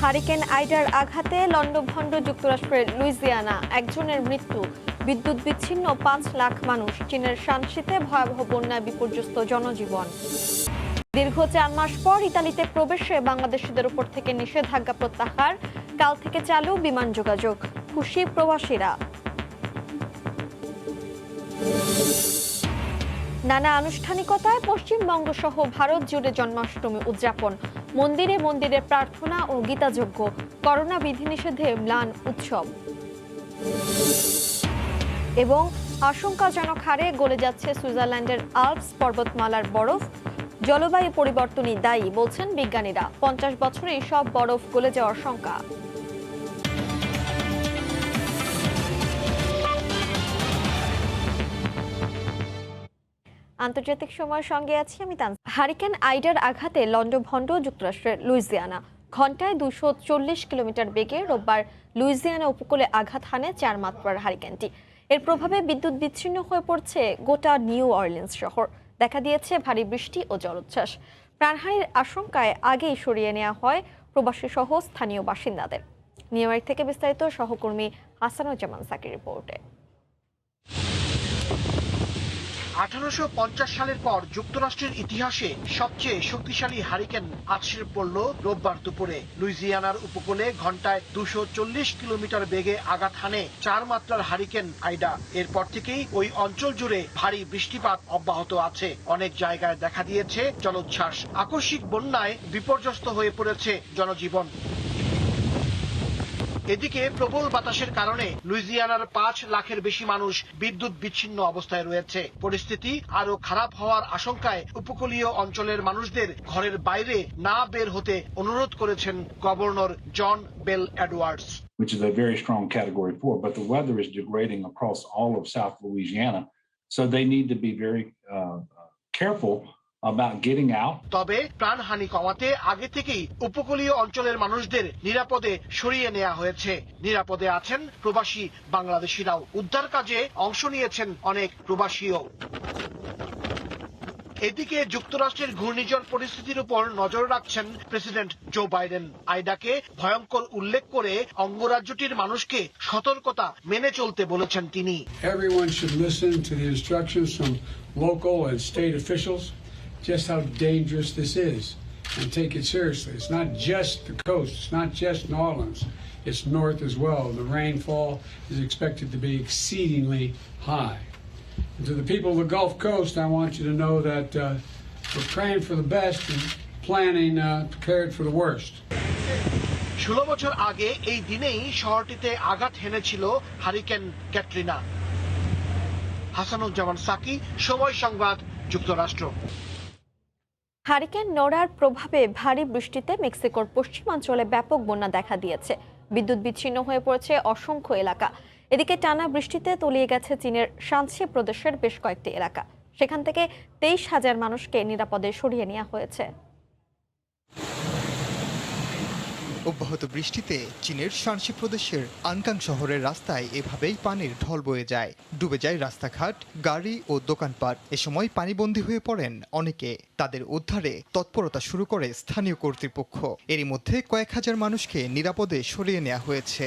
Hurricane আইডার আঘাতে লন্ডভন্ড যুক্তরাষ্ট্রের Louisiana, একজনের মৃত্যু। বিদ্যুৎ বিচ্ছিন্ন ৫ লাখ মানুষ। চীনের শানসিতে ভয়াবহ বন্যায় বিপর্যস্ত জনজীবন। দীর্ঘ ৪ মাস পর ইতালিতে প্রবেশে বাংলাদেশিদের উপর থেকে নিষেধাজ্ঞা প্রত্যাহার। কাল থেকে চালু বিমান যোগাযোগ। খুশি প্রবাসীরা। নানা আনুষ্ঠানিকতায় পশ্চিমবঙ্গ সহ ভারত জুড়ে জন্মাষ্টমী উদযাপন। মন্দিরে মন্দিরে প্রার্থনা ও গীতাযজ্ঞ। করোনা বিধিনিষেধে ম্লান উৎসব। এবং আশঙ্কাজনক হারে গলে যাচ্ছে সুইজারল্যান্ডের আল্পস পর্বতমালার বরফ। জলবায়ু পরিবর্তনই দায়ী বলছেন বিজ্ঞানীরা। ৫০ বছরে সব বরফ গলে যাওয়ার শঙ্কা। আন্তর্জাতিক সময়ের সঙ্গে আছি আমি তানসিম। হারিকেন আইডার আঘাতে লন্ডভন্ড যুক্তরাষ্ট্রের লুইজিয়ানা। ঘন্টায় ২৪০ কিলোমিটার বেগে রোববার লুইজিয়ানা উপকূলে আঘাত হানে ৪ মাত্রার হারিকেনটি। এর প্রভাবে বিদ্যুৎ বিচ্ছিন্ন হয়ে পড়ছে গোটা নিউ অরলিন্স শহর। দেখা দিয়েছে ভারী বৃষ্টি ও জলোচ্ছ্বাস। প্রাণহানির আশঙ্কায় আগেই সরিয়ে নেওয়া হয় প্রবাসী সহ স্থানীয় বাসিন্দাদের। নিউ ইয়র্ক থেকে বিস্তারিত সহকর্মী হাসানুজ্জামান সাকির রিপোর্টে। ১৮৫০ সালের পর যুক্তরাষ্ট্রের ইতিহাসে সবচেয়ে শক্তিশালী হারিকেন আছড়ে পড়ল রোববার দুপুরে। লুইজিয়ানার উপকূলে ঘন্টায় ২৪০ কিলোমিটার বেগে আঘাত হানে ৪ মাত্রার হারিকেন আইডা। এরপর থেকেই ওই অঞ্চল জুড়ে ভারী বৃষ্টিপাত অব্যাহত আছে। অনেক জায়গায় দেখা দিয়েছে জলোচ্ছ্বাস। আকস্মিক বন্যায় বিপর্যস্ত হয়ে পড়েছে জনজীবন। এদিকে প্রবল বাতাসের কারণে লুইজিয়ানার ৫ লাখের বেশি মানুষ বিদ্যুৎ বিচ্ছিন্ন অবস্থায় রয়েছে। পরিস্থিতি আরো খারাপ হওয়ার আশঙ্কায় উপকূলীয় অঞ্চলের মানুষদের ঘরের বাইরে না বের হতে অনুরোধ করেছেন governor John Bel Edwards. Which is a very strong category 4, but the weather is degrading across all of South Louisiana, so they need to be very careful about getting out. তবে প্রাণহানি কমাতে আগে থেকেই উপকূলীয় অঞ্চলের মানুষদের নিরাপদে সরিয়ে নেওয়া হয়েছে। নিরাপদে আছেন প্রবাসী বাংলাদেশিরাও। উদ্ধার কাজে অংশ নিয়েছেন অনেক প্রবাসীও। এদিকে যুক্তরাষ্ট্রের ঘূর্ণিঝড় পরিস্থিতির উপর নজর রাখছেন প্রেসিডেন্ট জো বাইডেন। আইডাকে ভয়ঙ্কর উল্লেখ করে অঙ্গরাজ্যটির মানুষকে সতর্কতা মেনে চলতে বলেছেন তিনি। Everyone should listen to the instructions from local and state officials just how dangerous this is and take it seriously. It's not just the coast, it's not just New Orleans, it's north as well. The rainfall is expected to be exceedingly high. And to the people of the Gulf Coast, I want you to know that we're praying for the best and planning prepared for the worst. ১৬ বছর আগে এই দিনেই শহরটিতে আঘাত হেনেছিল hurricane Katrina. Hasanuzzaman Psaki, সময় সংবাদ, যুক্তরাষ্ট্র। Hurricane নোরার প্রভাবে ভারী বৃষ্টিতে মেক্সিকোর পশ্চিমাঞ্চলে ব্যাপক বন্যা দেখা দিয়েছে। বিদ্যুৎ বিচ্ছিন্ন হয়ে পড়েছে অসংখ্য এলাকা। এদিকে টানা বৃষ্টিতে তলিয়ে গেছে চীনের শানসি প্রদেশের বেশ কয়েকটি এলাকা। সেখান থেকে ২৩,০০০ মানুষকে নিরাপদে সরিয়ে নেওয়া হয়েছে। অব্যাহত বৃষ্টিতে চীনের শানসি প্রদেশের আনকাং শহরের রাস্তায় এভাবেই পানির ঢল বয়ে যায়। ডুবে যায় রাস্তাঘাট, গাড়ি ও দোকানপাট। এ সময় পানিবন্দী হয়ে পড়েন অনেকে। তাদের উদ্ধারে তৎপরতা শুরু করে স্থানীয় কর্তৃপক্ষ। এরই মধ্যে কয়েক হাজার মানুষকে নিরাপদে সরিয়ে নেওয়া হয়েছে।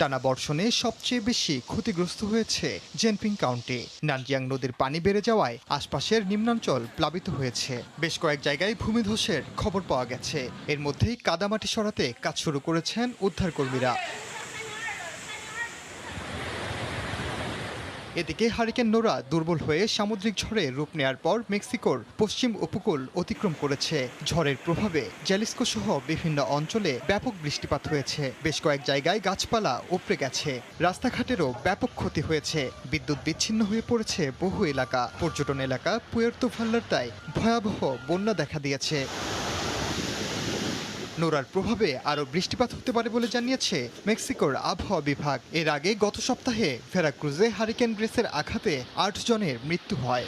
টানা বর্ষণে সবচেয়ে বেশি ক্ষতিগ্রস্ত হয়েছে জেনপিং কাউন্টি। নানজিয়াং নদীর পানি বেড়ে যাওয়ায় আশপাশের নিম্নাঞ্চল প্লাবিত হয়েছে। বেশ কয়েক জায়গায় ভূমিধসের খবর পাওয়া গেছে। এর মধ্যেই কাদামাটি সরাতে কাজ শুরু করেছেন উদ্ধারকর্মীরা। এদিকে হারিকেন নোরা দুর্বল হয়ে সামুদ্রিক ঝড়ে রূপ নেয়ার পর মেক্সিকোর পশ্চিম উপকূল অতিক্রম করেছে। ঝড়ের প্রভাবে জ্যালিস্কো সহ বিভিন্ন অঞ্চলে ব্যাপক বৃষ্টিপাত হয়েছে। বেশ কয়েক জায়গায় গাছপালা উপড়ে গেছে। রাস্তাঘাটেরও ব্যাপক ক্ষতি হয়েছে। বিদ্যুৎ বিচ্ছিন্ন হয়ে পড়েছে বহু এলাকা। পর্যটন এলাকা পুয়ের্তো ভাল্লার্তায় ভয়াবহ বন্যা দেখা দিয়েছে। নোরার প্রভাবে আরও বৃষ্টিপাত হতে পারে বলে জানিয়েছে মেক্সিকোর আবহাওয়া বিভাগ। এর আগে গত সপ্তাহে ভেরাক্রুজে হারিকেন গ্রেসের আঘাতে ৮ জনের মৃত্যু হয়।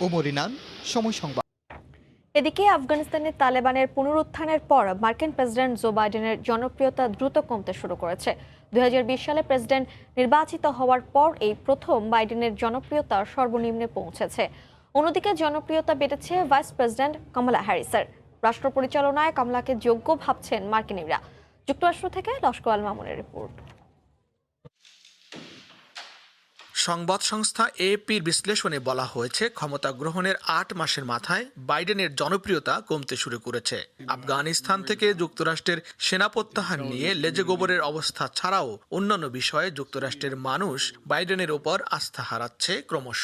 ওমর ইনান, সময় সংবাদ। এদিকে আফগানিস্তানের তালেবানের পুনরুত্থানের পর মার্কিন প্রেসিডেন্ট জো বাইডেনের জনপ্রিয়তা দ্রুত কমতে শুরু করেছে। 2020 সালে প্রেসিডেন্ট নির্বাচিত হওয়ার পর এই প্রথম বাইডেনের জনপ্রিয়তা সর্বনিম্নে পৌঁছেছে। অন্যদিকে জনপ্রিয়তা বেড়েছে ভাইস প্রেসিডেন্ট কামালা হ্যারিসের। রাষ্ট্র পরিচালনায় কমলাকে যোগ্য ভাবছেন মার্কিনীরা। যুক্তরাষ্ট্র থেকে লস্কর আল মামুনের রিপোর্ট। সংবাদ সংস্থা এএপির বিশ্লেষণে বলা হয়েছে, ক্ষমতা গ্রহণের 8 মাসের মাথায় বাইডেনের জনপ্রিয়তা কমতে শুরু করেছে। আফগানিস্তান থেকে যুক্তরাষ্ট্রের সেনা প্রত্যাহার নিয়ে লেজে গোবরের অবস্থা ছাড়াও অন্যান্য বিষয়ে যুক্তরাষ্ট্রের মানুষ বাইডেনের ওপর আস্থা হারাচ্ছে ক্রমশ।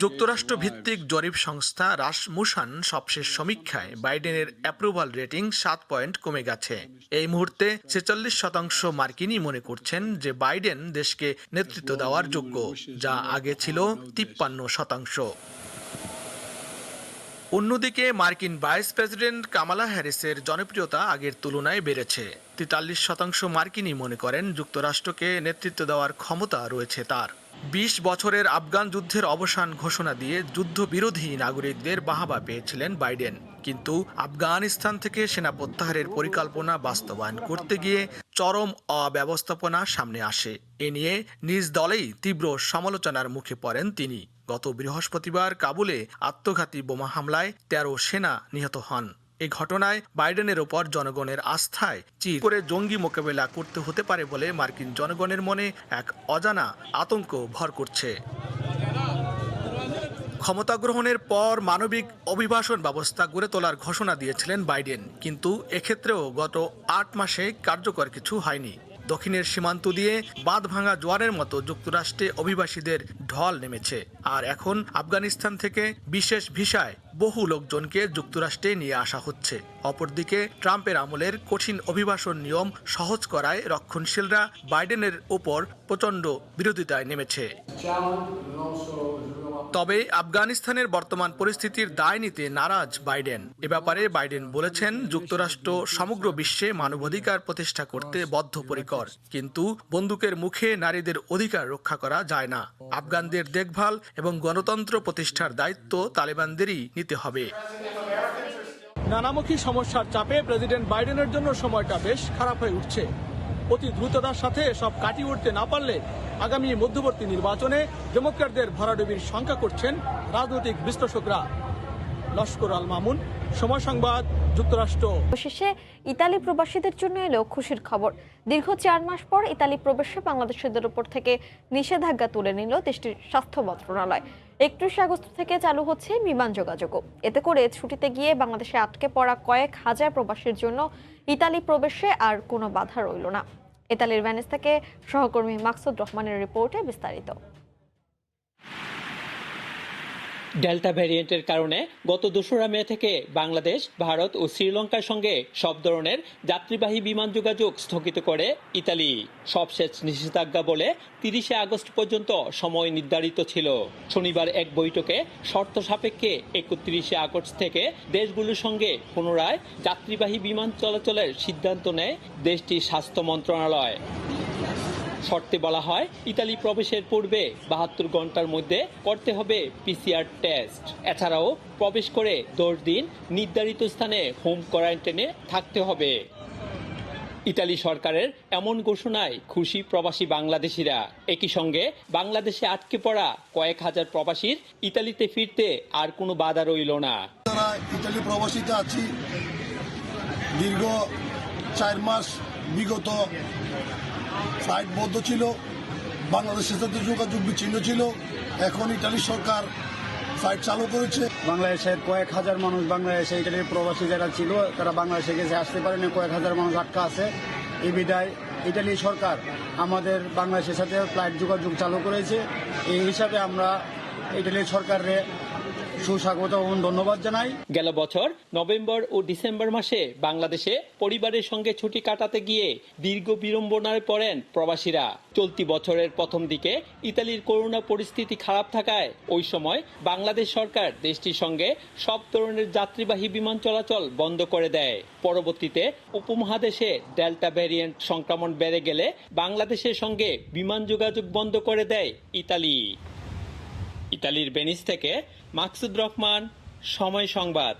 যুক্তরাষ্ট্র ভিত্তিক জরিপ সংস্থা রাসমুসান সবশেষ সমীক্ষায় বাইডেনের অ্যাপ্রুভাল রেটিং 7 পয়েন্ট কমে গেছে। এই মুহূর্তে 46% মার্কিনী মনে করছেন যে বাইডেন দেশকে নেতৃত্ব দেওয়ার যোগ্য, যা আগে ছিল 53%। অন্যদিকে মার্কিন ভাইস প্রেসিডেন্ট কামালা হ্যারিসের জনপ্রিয়তা আগের তুলনায় বেড়েছে। 43% মার্কিনী মনে করেন যুক্তরাষ্ট্রকে নেতৃত্ব দেওয়ার ক্ষমতা রয়েছে তার। 20 বছরের আফগান যুদ্ধের অবসান ঘোষণা দিয়ে যুদ্ধবিরোধী নাগরিকদের বাহবা পেয়েছিলেন বাইডেন, কিন্তু আফগানিস্তান থেকে সেনা প্রত্যাহারের পরিকল্পনা বাস্তবায়ন করতে গিয়ে চরম অব্যবস্থাপনা সামনে আসে। এ নিয়ে নিজ দলেই তীব্র সমালোচনার মুখে পড়েন তিনি। গত বৃহস্পতিবার কাবুলে আত্মঘাতী বোমা হামলায় 13 সেনা নিহত হন। এই ঘটনায় বাইডেনের ওপর জনগণের আস্থায় চির করে জঙ্গি মোকাবেলা করতে হতে পারে বলে মার্কিন জনগণের মনে এক অজানা আতঙ্ক ভর করছে। ক্ষমতা গ্রহণের পর মানবিক অভিবাসন ব্যবস্থা গড়ে তোলার ঘোষণা দিয়েছিলেন বাইডেন, কিন্তু এক্ষেত্রেও গত 8 মাসে কার্যকর কিছু হয়নি। দক্ষিণের সীমান্ত দিয়ে বাঁধ ভাঙা জোয়ারের মতো যুক্তরাষ্ট্রে অভিবাসীদের ঢল নেমেছে, আর এখন আফগানিস্তান থেকে বিশেষ ভিসায় বহু লোকজনকে যুক্তরাষ্ট্রে নিয়ে আসা হচ্ছে। অপরদিকে ট্রাম্পের আমলের কঠিন অভিবাসন নিয়ম সহজ করায় রক্ষণশীলরা বাইডেনের ওপর প্রচণ্ড বিরোধিতায় নেমেছে। তবে আফগানিস্তানের বর্তমান পরিস্থিতির দায় নিতে নারাজ বাইডেন। এ ব্যাপারে বাইডেন বলেছেন, যুক্তরাষ্ট্র সমগ্র বিশ্বে মানবাধিকার প্রতিষ্ঠা করতে বদ্ধপরিকর, কিন্তু বন্দুকের মুখে নারীদের অধিকার রক্ষা করা যায় না। আফগানদের দেখভাল এবং গণতন্ত্র প্রতিষ্ঠার দায়িত্ব তালেবানদেরই নিতে হবে। নানামুখী সমস্যার চাপে প্রেসিডেন্ট বাইডেনের জন্য সময়টা বেশ খারাপ হয়ে উঠছে। অতি দ্রুততার সাথে সব কাটিয়ে উঠতে না পারলে আগামী মধ্যবর্তী নির্বাচনে ডেমোক্র্যাটদের ভরাডুবির শঙ্কা করছেন রাজনৈতিক বিশ্লেষকরা। লস্কর আল মামুন, সময় সংবাদ, যুক্তরাষ্ট্র। অবশেষে ইতালি প্রবাসীদের জন্য এলো খুশির খবর। দীর্ঘ 4 মাস পর ইতালি প্রবেশে বাংলাদেশিদের উপর থেকে নিষেধাজ্ঞা তুলে নিল দেশটির স্বাস্থ্য মন্ত্রণালয়। 31 আগস্ট থেকে চালু হচ্ছে বিমান যোগাযোগও। এতে করে ছুটিতে গিয়ে বাংলাদেশে আটকে পড়া কয়েক হাজার প্রবাসীর জন্য ইতালি প্রবেশে আর কোনো বাধা রইল না। ইতালির ভেনিস থেকে সহকর্মী মাকসুদ রহমানের রিপোর্টে বিস্তারিত। ডেল্টা ভ্যারিয়েন্টের কারণে গত 2রা মে থেকে বাংলাদেশ, ভারত ও শ্রীলঙ্কার সঙ্গে সব ধরনের যাত্রীবাহী বিমান যোগাযোগ স্থগিত করে ইতালি। সবশেষ নিষেধাজ্ঞা বলে 30 আগস্ট পর্যন্ত সময় নির্ধারিত ছিল। শনিবার এক বৈঠকে শর্ত সাপেক্ষে 31 আগস্ট থেকে দেশগুলোর সঙ্গে পুনরায় যাত্রীবাহী বিমান চলাচলের সিদ্ধান্ত নেয় দেশটির স্বাস্থ্য মন্ত্রণালয়। শর্তে বলা হয়, ইতালি প্রবেশের পূর্বে 72 ঘন্টার মধ্যে করতে হবে পিসিআর টেস্ট। এছাড়াও প্রবেশ করে 10 দিন নির্ধারিত স্থানে হোম কোয়ারেন্টাইনে থাকতে হবে। ইতালি সরকারের এমন ঘোষণায় খুশি প্রবাসী বাংলাদেশিরা। একই সঙ্গে বাংলাদেশে আটকে পড়া কয়েক হাজার প্রবাসীর ইতালিতে ফিরতে আর কোনো বাধা রইল না। তারা ইতালি প্রবাসীতে আছি, দীর্ঘ 4 মাস বিগত ফ্লাইট বন্ধ ছিল, বাংলাদেশের সাথে যোগাযোগ বিচ্ছিন্ন ছিল। এখন ইতালি সরকার ফ্লাইট চালু করেছে। বাংলাদেশের কয়েক হাজার মানুষ বাংলাদেশে ইতালির প্রবাসী যারা ছিল তারা বাংলাদেশে গেছে, আসতে পারেনি। কয়েক হাজার মানুষ আটকা আছে। এই বিদায় ইতালি সরকার আমাদের বাংলাদেশের সাথে ফ্লাইট যোগাযোগ চালু করেছে। এই হিসাবে আমরা ইতালির সরকারের সুস্বাগত এবং ধন্যবাদ জানাই। গেল বছর নভেম্বর ও ডিসেম্বর মাসে বাংলাদেশে পরিবারের সঙ্গে ছুটি কাটাতে গিয়ে দীর্ঘ বিড়ম্বনায় পড়েন প্রবাসীরা। চলতি বছরের প্রথম দিকে ইতালির করোনা পরিস্থিতি খারাপ থাকায় ওই সময় বাংলাদেশ সরকার দেশটির সঙ্গে সব ধরনের যাত্রীবাহী বিমান চলাচল বন্ধ করে দেয়। পরবর্তীতে উপমহাদেশে ডেল্টা ভ্যারিয়েন্ট সংক্রমণ বেড়ে গেলে বাংলাদেশের সঙ্গে বিমান যোগাযোগ বন্ধ করে দেয় ইতালি। ইতালির ভেনিস থেকে মাকসুদ রহমান, সময় সংবাদ।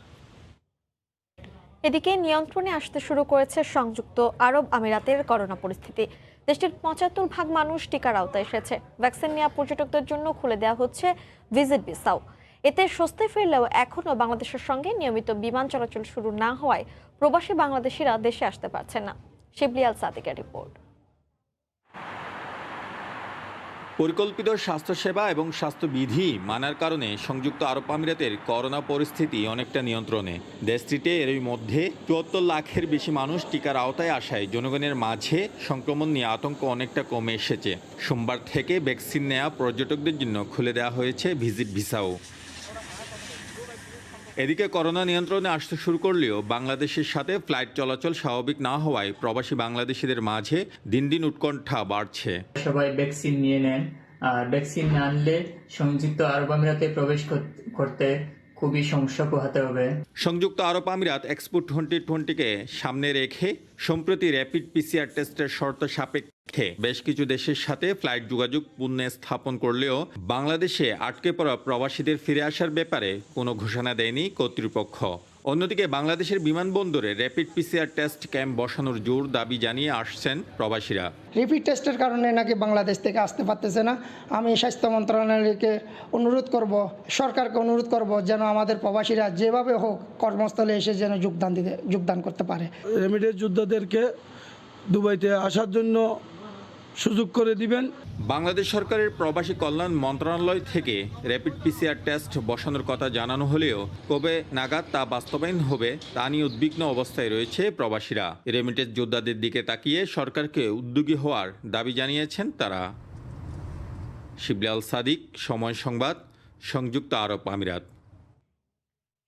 এদিকে নিয়ন্ত্রণে আসতে শুরু করেছে সংযুক্ত আরব আমিরাতের করোনা পরিস্থিতি। দেশটির ৭৫% মানুষ টিকার আওতায় এসেছে। ভ্যাকসিন নেওয়া পর্যটকদের জন্য খুলে দেওয়া হচ্ছে ভিজিট ভিসাও। এতে স্বস্তি ফিরলেও এখনও বাংলাদেশের সঙ্গে নিয়মিত বিমান চলাচল শুরু না হওয়ায় প্রবাসী বাংলাদেশিরা দেশে আসতে পারছেন না। শিবলি আল সাদিকের রিপোর্ট। পরিকল্পিত স্বাস্থ্যসেবা এবং স্বাস্থ্যবিধি মানার কারণে সংযুক্ত আরব আমিরাতের করোনা পরিস্থিতি অনেকটা নিয়ন্ত্রণে। দেশটিতে এরই মধ্যে ৭৪ লাখের বেশি মানুষ টিকার আওতায় আসায় জনগণের মাঝে সংক্রমণ নিয়ে আতঙ্ক অনেকটা কমে এসেছে। সোমবার থেকে ভ্যাকসিন নেওয়া পর্যটকদের জন্য খুলে দেওয়া হয়েছে ভিজিট ভিসাও। এদিকে করোনা নিয়ন্ত্রণে আসতে শুরু করলেও বাংলাদেশের সাথে ফ্লাইট চলাচল স্বাভাবিক না হওয়ায় প্রবাসী বাংলাদেশিদের মাঝে দিন দিন উৎকণ্ঠা বাড়ছে। সবাই ভ্যাকসিন নিয়ে নেন, আর ভ্যাকসিন না আনলে সংযুক্ত আরব আমিরাতে প্রবেশ করতে খুবই সমস্যা পোহাতে হবে। সংযুক্ত আরব আমিরাত এক্সপো 2020-কে সামনে রেখে সম্প্রতি র্যাপিড পিসিআর টেস্টের শর্ত সাপেক্ষে বেশ কিছু দেশের সাথে ফ্লাইট যোগাযোগ পুনঃস্থাপন করলেও বাংলাদেশে আটকে পড়া প্রবাসীদের ফিরে আসার ব্যাপারে কোনো ঘোষণা দেয়নি কর্তৃপক্ষ। অন্যদিকে বাংলাদেশের বিমানবন্দরে র্যাপিড পিসিআর টেস্ট ক্যাম্প বসানোর জোর দাবি জানিয়ে আসছেন প্রবাসীরা। রিপিট টেস্টের কারণে নাকি বাংলাদেশ থেকে আসতে পারতেছে না। আমি স্বাস্থ্য মন্ত্রণালয়কে অনুরোধ করব, সরকারকে অনুরোধ করব যেন আমাদের প্রবাসীরা যেভাবে হোক কর্মস্থলে এসে যেন যোগদান করতে পারে। রেমিটেন্স যোদ্ধাদেরকে দুবাইতে আসার জন্য সুযোগ করে দিবেন। বাংলাদেশ সরকারের প্রবাসী কল্যাণ মন্ত্রণালয় থেকে র্যাপিড পিসিআর টেস্ট বসানোর কথা জানানো হলেও কবে নাগাদ তা বাস্তবায়ন হবে তা নিয়ে উদ্বিগ্ন অবস্থায় রয়েছে প্রবাসীরা। রেমিটেন্স যোদ্ধাদের দিকে তাকিয়ে সরকারকে উদ্যোগী হওয়ার দাবি জানিয়েছেন তারা। শিবলি আল সাদিক, সময় সংবাদ, সংযুক্ত আরব আমিরাত।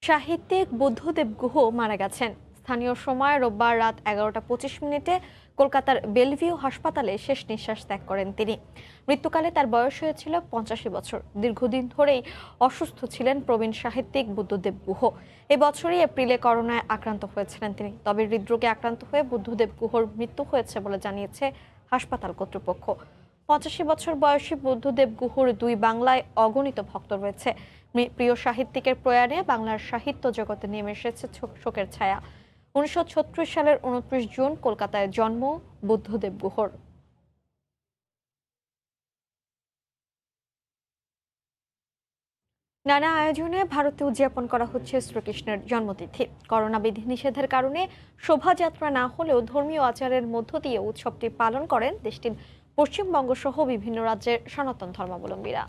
সাহিত্যিক বুদ্ধদেব গুহ মারা গেছেন। স্থানীয় সময় রোববার রাত 11:25 কলকাতার বেলভিউ হাসপাতালে শেষ নিঃশ্বাস ত্যাগ করেন তিনি। মৃত্যুকালে তার বয়স হয়েছিল 85 বছর। দীর্ঘদিন ধরেই অসুস্থ ছিলেন প্রবীণ সাহিত্যিক বুদ্ধদেব গুহ। এই বছরই এপ্রিলে করোনায় আক্রান্ত হয়েছিলেন তিনি। তবে হৃদরোগে আক্রান্ত হয়ে বুদ্ধদেব গুহর মৃত্যু হয়েছে বলে জানিয়েছে হাসপাতাল কর্তৃপক্ষ। 85 বছর বয়সী বুদ্ধদেব গুহর 2 বাংলায় অগণিত ভক্ত রয়েছে। প্রিয় সাহিত্যিকের প্রয়াণে বাংলার সাহিত্য জগতে নেমে এসেছে শোকের ছায়া। 1936 সালের 29 জুন কলকাতায় জন্ম বুদ্ধদেব গুহর। নানা আয়োজনে ভারতে উদযাপন করা হচ্ছে শ্রীকৃষ্ণের জন্মতিথি। করোনা বিধিনিষেধের কারণে শোভাযাত্রা না হলেও ধর্মীয় আচারের মধ্য দিয়ে উৎসবটি পালন করেন দেশটির পশ্চিমবঙ্গ সহ বিভিন্ন রাজ্যের সনাতন ধর্মাবলম্বীরা।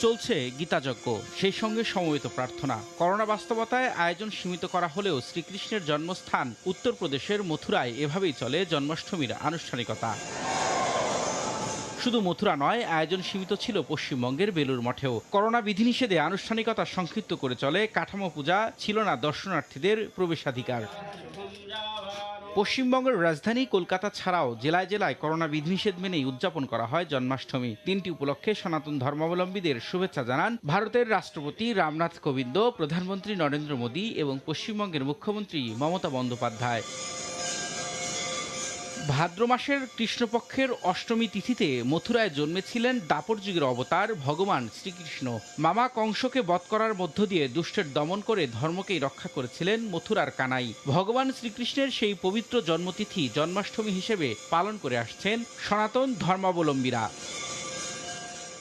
চলছে গীতাযজ্ঞ, সেই সঙ্গে সমবেত প্রার্থনা। করোনা বাস্তবতায় আয়োজন সীমিত করা হলেও শ্রীকৃষ্ণের জন্মস্থান উত্তরপ্রদেশের মথুরায় এভাবেই চলে জন্মাষ্টমীর আনুষ্ঠানিকতা। শুধু মথুরা নয়, আয়োজন সীমিত ছিল পশ্চিমবঙ্গের বেলুর মঠেও। করোনা বিধিনিষেধে আনুষ্ঠানিকতা সংক্ষিপ্ত করে চলে কাঠামো পূজা, ছিল না দর্শনার্থীদের প্রবেশাধিকার। পশ্চিমবঙ্গের রাজধানী কলকাতা ছাড়াও জেলায় জেলায় করোনা বিধিনিষেধ মেনেই উদযাপন করা হয় জন্মাষ্টমী। দিনটি উপলক্ষে সনাতন ধর্মাবলম্বীদের শুভেচ্ছা জানান ভারতের রাষ্ট্রপতি রামনাথ কোবিন্দ, প্রধানমন্ত্রী নরেন্দ্র মোদী এবং পশ্চিমবঙ্গের মুখ্যমন্ত্রী মমতা বন্দ্যোপাধ্যায়। ভাদ্র মাসের কৃষ্ণপক্ষের অষ্টমী তিথিতে মথুরায় জন্মেছিলেন দাপর যুগের অবতার ভগবান শ্রীকৃষ্ণ। মামা কংসকে বধ করার মধ্য দিয়ে দুষ্টের দমন করে ধর্মকেই রক্ষা করেছিলেন মথুরার কানাই। ভগবান শ্রীকৃষ্ণের সেই পবিত্র জন্মতিথি জন্মাষ্টমী হিসেবে পালন করে আসছেন সনাতন ধর্মাবলম্বীরা।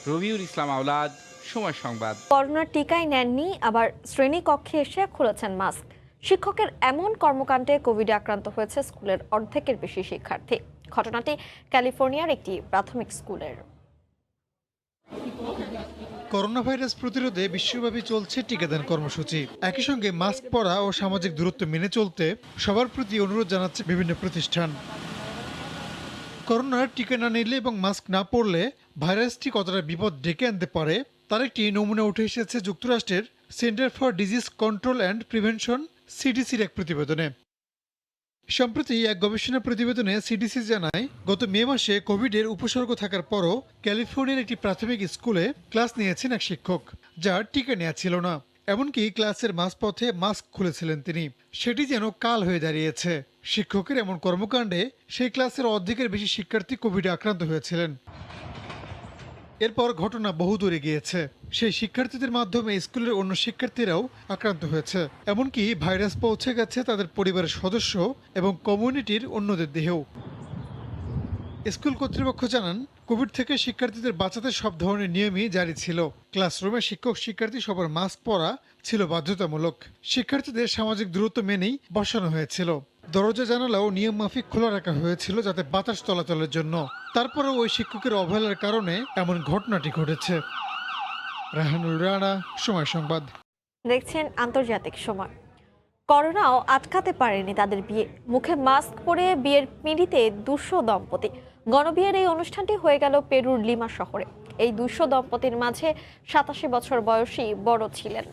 রবিউল ইসলাম আওলাদ, সময় সংবাদ। করোনার টিকাই নেননি, আবার শ্রেণীকক্ষে এসে খুলেছেন মাস্ক। শিক্ষকের এমন কর্মকাণ্ডে কোভিডে আক্রান্ত হয়েছে স্কুলের অর্ধেকের বেশি শিক্ষার্থী। ঘটনাটি ক্যালিফোর্নিয়ার একটি প্রাথমিক স্কুলের। করোনা ভাইরাস প্রতিরোধে বিশ্বব্যাপী চলছে টিকাদান কর্মসূচি। একই সঙ্গে মাস্ক পরা ও সামাজিক দূরত্ব মেনে চলতে সবার প্রতি অনুরোধ জানাচ্ছে বিভিন্ন প্রতিষ্ঠান। করোনার টিকা না নিলে এবং মাস্ক না পরলে ভাইরাসটি কতটা বিপদ ডেকে আনতে পারে তার একটি নমুনা উঠে এসেছে যুক্তরাষ্ট্রের Center for Disease Control and Prevention সিডিসির এক প্রতিবেদনে। সম্প্রতি এক গবেষণা প্রতিবেদনে সিডিসি জানায়, গত মে মাসে কোভিডের উপসর্গ থাকার পরও ক্যালিফোর্নিয়ার একটি প্রাথমিক স্কুলে ক্লাস নিয়েছেন এক শিক্ষক, যার টিকা নেওয়া ছিল না। এমনকি ক্লাসের মাঝপথে মাস্ক খুলেছিলেন তিনি। সেটি যেন কাল হয়ে দাঁড়িয়েছে। শিক্ষকের এমন কর্মকাণ্ডে সেই ক্লাসের অর্ধেকের বেশি শিক্ষার্থী কোভিডে আক্রান্ত হয়েছিলেন। এরপর ঘটনা বহুদূরে গিয়েছে। সেই শিক্ষার্থীদের মাধ্যমে স্কুলের অন্য শিক্ষার্থীরাও আক্রান্ত হয়েছে। এমনকি ভাইরাস পৌঁছে গেছে তাদের পরিবারের সদস্য এবং কমিউনিটির অন্যদের দেহেও। স্কুল কর্তৃপক্ষ জানান, কোভিড থেকে শিক্ষার্থীদের বাঁচাতে সব ধরনের নিয়মই জারি ছিল। ক্লাসরুমে শিক্ষক শিক্ষার্থী সবার মাস্ক পরা ছিল বাধ্যতামূলক। শিক্ষার্থীদের সামাজিক দূরত্ব মেনেই বসানো হয়েছিল। দরজা জানালাও নিয়ম মাফিক খোলা রাখা হয়েছিল যাতে বাতাস চলাচলের জন্য। তারপরেও ওই শিক্ষকের অবহেলার কারণে এমন ঘটনাটি ঘটেছে। রাহানুল রানা, সময় সংবাদ। দেখছেন আন্তর্জাতিক সময়। করোনাও আটকাতে পারেনি তাদের বিয়ে। মুখে মাস্ক পরে বিয়ের পিঁড়িতে 200 দম্পতি। গণবিয়ের এই অনুষ্ঠানটি হয়ে গেল পেরুর লিমা শহরে। এই 200 দম্পতির মাঝে 87 বছর বয়সী বড় ছিলেন।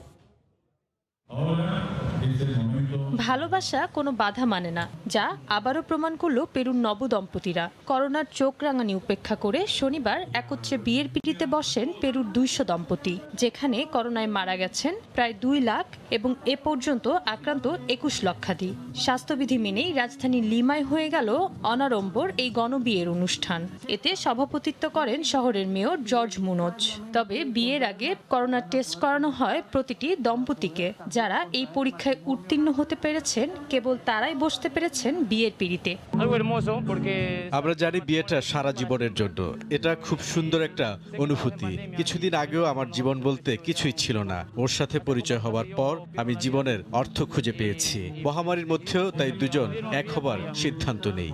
ভালোবাসা কোনো বাধা মানে না, যা আবারও প্রমাণ করলো পেরুর নবদম্পতিরা। করোনার চোখ রাঙানি উপেক্ষা করে শনিবার একত্রে বিয়ের পিঁড়িতে বসেন পেরুর 200 দম্পতি, যেখানে করোনায় মারা গেছেন প্রায় 2 লাখ এবং এ পর্যন্ত আক্রান্ত 21 লক্ষাধিক। স্বাস্থ্যবিধি মেনেই রাজধানী লিমায় হয়ে গেল অনাড়ম্বর এই গণবিয়ের অনুষ্ঠান। এতে সভাপতিত্ব করেন শহরের মেয়র জর্জ মুনোজ। তবে বিয়ের আগে করোনার টেস্ট করানো হয় প্রতিটি দম্পতিকে। যারা এই পরীক্ষায় উত্তীর্ণ হতে পেরেছেন, কেবল তারাই বসতে পেরেছেন বিয়ের পিঁড়িতে। আমরা জানি বিয়েটা সারা জীবনের জন্য। এটা খুব সুন্দর একটা অনুভূতি। কিছুদিন আগেও আমার জীবন বলতে কিছুই ছিল না। ওর সাথে পরিচয় হওয়ার পর আমি জীবনের অর্থ খুঁজে পেয়েছি। মহামারীর মধ্যেও তাই দুজন এক হবার সিদ্ধান্ত নেই।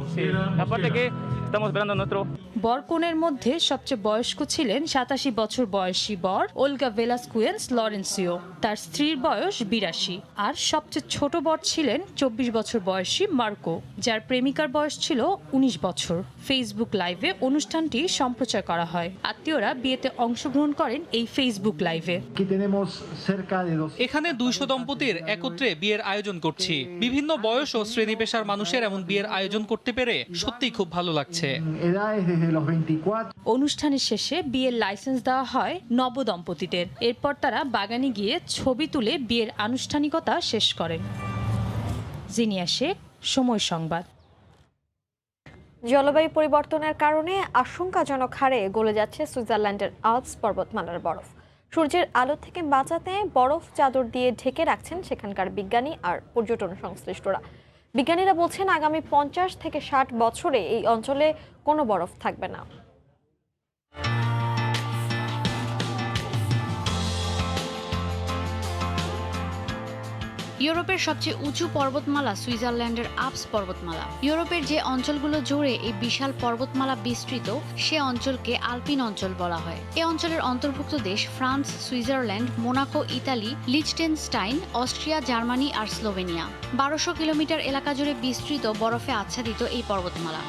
বরকনের মধ্যে সবচেয়ে বয়স্ক ছিলেন 87 বছর বয়সী বর ওলগা ভেলাস্কুয়েন্স লরেন্সিও। তার স্ত্রীর বয়স 82। আর সবচেয়ে ছোট বর ছিলেন 24 বছর বয়সী মার্কো, যার প্রেমিকার বয়স ছিল 19 বছর। ফেসবুক লাইভে অনুষ্ঠানটি সম্প্রচার করা হয়। আত্মীয়রা বিয়েতে অংশগ্রহণ করেন এই ফেসবুক লাইভে। এখানে 200 দম্পতির একত্রে বিয়ের আয়োজন করছি। বিভিন্ন বয়স ও শ্রেণী পেশার মানুষের এমন বিয়ের আয়োজন করতে পেরে সত্যিই খুব ভালো লাগছে। অনুষ্ঠানের শেষে বিয়ের লাইসেন্স দেওয়া হয় নবদম্পতিদের। এরপর তারা বাগানে গিয়ে ছবি তুলে বিয়ের আনুষ্ঠানিকতা শেষ করেন। জিনিয়া শেখ, সময় সংবাদ। জলবায়ু পরিবর্তনের কারণে আশঙ্কাজনক হারে গলে যাচ্ছে সুইজারল্যান্ডের আল্পস পর্বতমালার বরফ। সূর্যের আলো থেকে বাঁচাতে বরফ চাদর দিয়ে ঢেকে রাখছেন সেখানকার বিজ্ঞানী আর পর্যটন সংশ্লিষ্টরা। বিজ্ঞানীরা বলছেন, আগামী 50 থেকে 60 বছরে এই অঞ্চলে কোনো বরফ থাকবে না। ইউরোপের সবচেয়ে উঁচু পর্বতমালা সুইজারল্যান্ডের আল্পস পর্বতমালা। ইউরোপের যে অঞ্চলগুলো জুড়ে এই বিশাল পর্বতমালা বিস্তৃত, সে অঞ্চলকে আলপিন অঞ্চল বলা হয়। এ অঞ্চলের অন্তর্ভুক্ত দেশ France, Switzerland, Monaco, Italy, Liechtenstein, Austria, Germany আর স্লোভেনিয়া। 1200 কিলোমিটার এলাকা জুড়ে বিস্তৃত বরফে আচ্ছাদিত এই পর্বতমালা।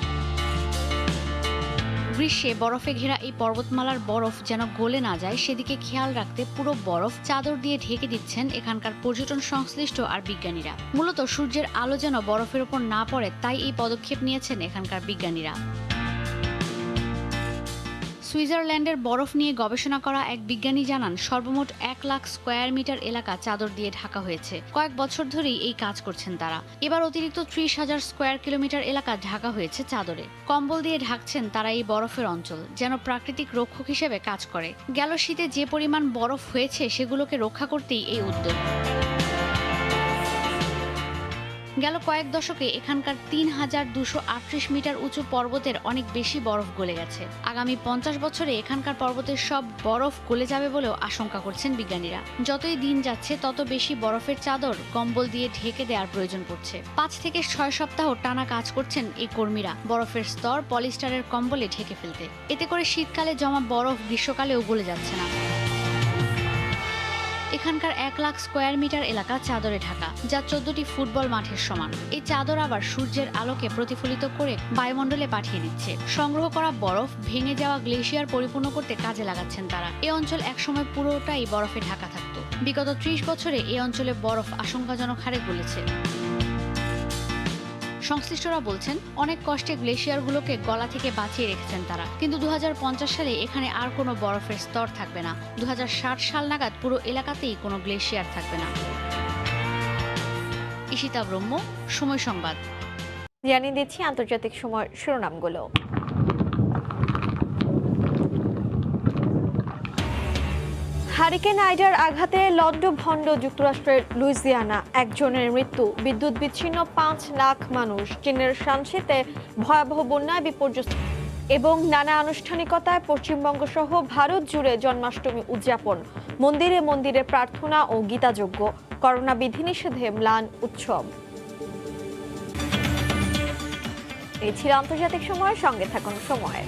গ্রীষ্মে বরফে ঘেরা এই পর্বতমালার বরফ যেন গলে না যায় সেদিকে খেয়াল রাখতে পুরো বরফ চাদর দিয়ে ঢেকে দিচ্ছেন এখানকার পর্যটন সংশ্লিষ্ট আর বিজ্ঞানীরা। মূলত সূর্যের আলো যেন বরফের ওপর না পড়ে, তাই এই পদক্ষেপ নিয়েছেন এখানকার বিজ্ঞানীরা। সুইজারল্যান্ডের বরফ নিয়ে গবেষণা করা এক বিজ্ঞানী জানান, সর্বমোট 1 লাখ স্কয়ার মিটার এলাকা চাদর দিয়ে ঢাকা হয়েছে। কয়েক বছর ধরেই এই কাজ করছেন তারা। এবার অতিরিক্ত 30,000 স্কয়ার কিলোমিটার এলাকা ঢাকা হয়েছে চাদরে। কম্বল দিয়ে ঢাকছেন তারা এই বরফের অঞ্চল, যেন প্রাকৃতিক রক্ষক হিসেবে কাজ করে। গেল শীতে যে পরিমাণ বরফ হয়েছে সেগুলোকে রক্ষা করতেই এই উদ্যোগ। গেল কয়েক দশকে এখানকার 3238 মিটার উঁচু পর্বতের অনেক বেশি বরফ গলে গেছে। আগামী 50 বছরে এখানকার পর্বতের সব বরফ গলে যাবে বলেও আশঙ্কা করছেন বিজ্ঞানীরা। যতই দিন যাচ্ছে তত বেশি বরফের চাদর, কম্বল দিয়ে ঢেকে দেওয়ার প্রয়োজন পড়ছে। 5 থেকে 6 সপ্তাহ টানা কাজ করছেন এই কর্মীরা বরফের স্তর পলিস্টারের কম্বলে ঢেকে ফেলতে। এতে করে শীতকালে জমা বরফ গ্রীষ্মকালেও গলে যাচ্ছে না। এখানকার 1 লাখ স্কয়ার মিটার এলাকা চাদরে ঢাকা, যা 14টি ফুটবল মাঠের সমান। এই চাদর আবার সূর্যের আলোকে প্রতিফলিত করে বায়ুমণ্ডলে পাঠিয়ে দিচ্ছে। সংগ্রহ করা বরফ ভেঙে যাওয়া গ্লেশিয়ার পরিপূর্ণ করতে কাজে লাগাচ্ছেন তারা। এই অঞ্চল একসময় পুরোটাই বরফে ঢাকা থাকতো। বিগত 30 বছরে এই অঞ্চলে বরফ আশঙ্কাজনক হারে গলেছে। সংশ্লিষ্টরা বলছেন, অনেক কষ্টে গ্লেশিয়ারগুলোকে গলা থেকে বাঁচিয়ে রেখেছেন তারা। কিন্তু 2050 সালে এখানে আর কোনো বরফের স্তর থাকবে না। 2060 সাল নাগাদ পুরো এলাকাতেই কোনো গ্লেশিয়ার থাকবে না। ঈশিতা ব্রহ্ম, সময় সংবাদ। জানিয়ে দিচ্ছি আন্তর্জাতিক সময় শিরোনামগুলো। হারিকেন আইডার আঘাতে লন্ডভন্ড যুক্তরাষ্ট্রের লুইজিয়ানা, একজনের মৃত্যু, বিদ্যুৎ বিচ্ছিন্ন 5 লাখ মানুষ, চীনের শানসিতে ভয়াবহ বন্যায় বিপর্যস্ত এবং নানা আনুষ্ঠানিকতায় পশ্চিমবঙ্গ সহ ভারত জুড়ে জন্মাষ্টমী উদযাপন, মন্দিরে মন্দিরে প্রার্থনা ও গীতাযজ্ঞ, করোনা বিধিনিষেধে ম্লান উৎসব। এই ছিল আন্তর্জাতিক সময়ের সঙ্গে থাকুন সময়।